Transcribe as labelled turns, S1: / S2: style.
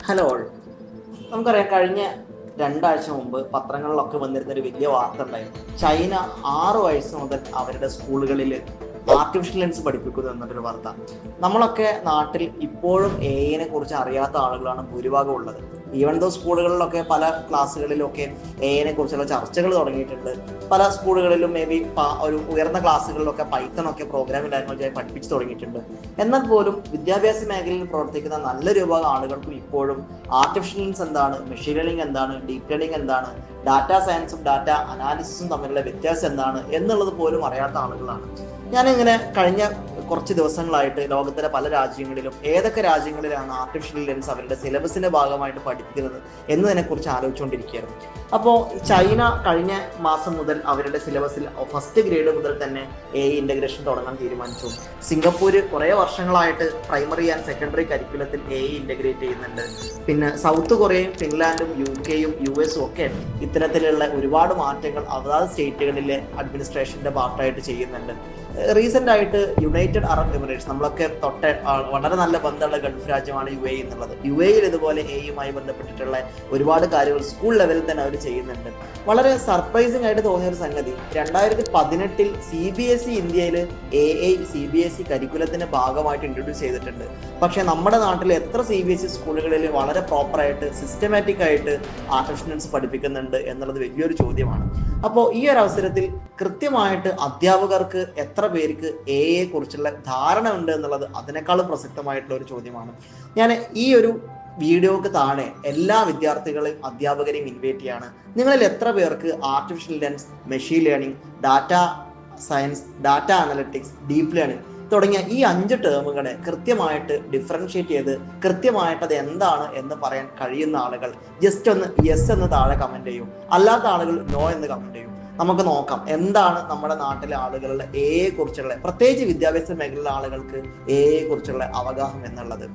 S1: Hello all. നമുക്കറിയാം, കഴിഞ്ഞ രണ്ടാഴ്ച മുമ്പ് പത്രങ്ങളിലൊക്കെ വന്നിരുന്ന ഒരു വലിയ വാർത്ത ഉണ്ടായിരുന്നു. ചൈന 6 വയസ്സ് മുതൽ അവരുടെ സ്കൂളുകളിൽ ആർട്ടിഫിഷ്യൽ ലെൻസ് പഠിപ്പിക്കുന്നു എന്നൊരു വാർത്ത. നമ്മളൊക്കെ നാട്ടിൽ ഇപ്പോഴും എഐനെ കുറിച്ച് അറിയാത്ത ആളുകളാണ് ഭൂരിഭാഗം ഉള്ളത്. ഈവൻ ദോ സ്കൂളുകളിലൊക്കെ പല ക്ലാസ്സുകളിലൊക്കെ എഐനെ കുറിച്ചുള്ള ചർച്ചകൾ തുടങ്ങിയിട്ടുണ്ട്. പല സ്കൂളുകളിലും മേ ബി ഒരു ഉയർന്ന ക്ലാസ്സുകളിലൊക്കെ പൈത്തൺ ഒക്കെ പ്രോഗ്രാമിംഗ് ലാംഗ്വേജായി പഠിപ്പിച്ചു തുടങ്ങിയിട്ടുണ്ട്. എന്നാൽ പോലും വിദ്യാഭ്യാസ മേഖലയിൽ പ്രവർത്തിക്കുന്ന നല്ലൊരു വിഭാഗം ആളുകൾക്കും ഇപ്പോഴും ആർട്ടിഫിഷ്യൽ ലെൻസ് എന്താണ്, മെഷീൻ ലേണിംഗ് എന്താണ്, ഡീപ് ലേണിംഗ് എന്താണ്, ഡാറ്റാ സയൻസും ഡാറ്റ അനാലിസിസും തമ്മിലുള്ള വ്യത്യാസം എന്താണ് എന്നുള്ളത് പോലും അറിയാത്ത ആളുകളാണ്. ഞാനിങ്ങനെ കഴിഞ്ഞ കുറച്ച് ദിവസങ്ങളായിട്ട് ലോകത്തിലെ പല രാജ്യങ്ങളിലും ഏതൊക്കെ രാജ്യങ്ങളിലാണ് ആർട്ടിഫിഷ്യൽ ലെൻസ് അവരുടെ സിലബസിന്റെ ഭാഗമായിട്ട് പഠിപ്പിക്കുന്നത് എന്നതിനെ കുറിച്ച് ആലോചിച്ചുകൊണ്ടിരിക്കുകയായിരുന്നു. അപ്പോൾ ചൈന കഴിഞ്ഞ മാസം മുതൽ അവരുടെ സിലബസിൽ ഫസ്റ്റ് ഗ്രേഡ് മുതൽ തന്നെ എഐ ഇന്റഗ്രേഷൻ തുടങ്ങാൻ തീരുമാനിച്ചു. സിംഗപ്പൂർ കുറേ വർഷങ്ങളായിട്ട് പ്രൈമറി ആൻഡ് സെക്കൻഡറി കരിക്കുലത്തിൽ എഐ ഇന്റഗ്രേറ്റ് ചെയ്യുന്നുണ്ട്. പിന്നെ സൗത്ത് കൊറിയയും ഫിൻലാൻഡും UK-യും US-ഉം ഒക്കെ ഇത്തരത്തിലുള്ള ഒരുപാട് മാറ്റങ്ങൾ അതാത് സ്റ്റേറ്റുകളിലെ അഡ്മിനിസ്ട്രേഷന്റെ പാർട്ടായിട്ട് ചെയ്യുന്നുണ്ട്. റീസെന്റ് ആയിട്ട് യുണൈറ്റഡ് അറബ് എമിറേറ്റ്സ്, നമ്മളൊക്കെ വളരെ നല്ല ബന്ധമുള്ള ഗൾഫ് രാജ്യമാണ് UAE എന്നുള്ളത്. UAE-യിൽ ഇതുപോലെ എയുമായി ബന്ധപ്പെട്ടിട്ടുള്ള ഒരുപാട് കാര്യങ്ങൾ സ്കൂൾ ലെവലിൽ തന്നെ അവർ ചെയ്യുന്നുണ്ട്. വളരെ സർപ്രൈസിംഗ് ആയിട്ട് തോന്നിയ ഒരു സംഗതി, 2018 CBSE ഇന്ത്യയിൽ AI CBSE കരിക്കുലത്തിന്റെ ഭാഗമായിട്ട് ഇൻട്രൊഡ്യൂസ് ചെയ്തിട്ടുണ്ട്. പക്ഷെ നമ്മുടെ നാട്ടിൽ എത്ര CBSE സ്കൂളുകളിൽ വളരെ പ്രോപ്പറായിട്ട് സിസ്റ്റമാറ്റിക് ആയിട്ട് ആർട്ടിഫിഷ്യൽ ലെൻസ് പഠിപ്പിക്കുന്നുണ്ട് എന്നുള്ളത് വലിയൊരു ചോദ്യമാണ്. അപ്പോൾ ഈ ഒരു അവസരത്തിൽ കൃത്യമായിട്ട് അധ്യാപകർക്ക് എത്ര പേർക്ക് എഐയെ കുറിച്ചുള്ള ധാരണ ഉണ്ട് എന്നുള്ളത് അതിനേക്കാളും പ്രസക്തമായിട്ടുള്ള ഒരു ചോദ്യമാണ്. ഞാൻ ഈ ഒരു വീഡിയോക്ക് താഴെ എല്ലാ വിദ്യാർത്ഥികളെയും അധ്യാപകരെയും ഇൻവൈറ്റ് ചെയ്യാണ്. നിങ്ങളിൽ എത്ര പേർക്ക് artificial lens, machine learning, data science, data analytics, deep learning തുടങ്ങിയ ഈ 5 ടേമുകളെ കൃത്യമായിട്ട് ഡിഫറൻഷിയേറ്റ് ചെയ്ത് കൃത്യമായിട്ട് അത് എന്താണ് എന്ന് പറയാൻ കഴിയുന്ന ആളുകൾ ജസ്റ്റ് ഒന്ന് യെസ് എന്ന് താഴെ കമന്റ് ചെയ്യും. അല്ലാത്ത ആളുകൾ നോ എന്ന് കമന്റ് ചെയ്യും. നമുക്ക് നോക്കാം എന്താണ് നമ്മുടെ നാട്ടിലെ ആളുകളുടെ എഐയെ കുറിച്ചുള്ള, പ്രത്യേകിച്ച് വിദ്യാഭ്യാസ മേഖലയിലെ ആളുകൾക്ക് എഐയെ കുറിച്ചുള്ള അവഗാഹം എന്നുള്ളത്.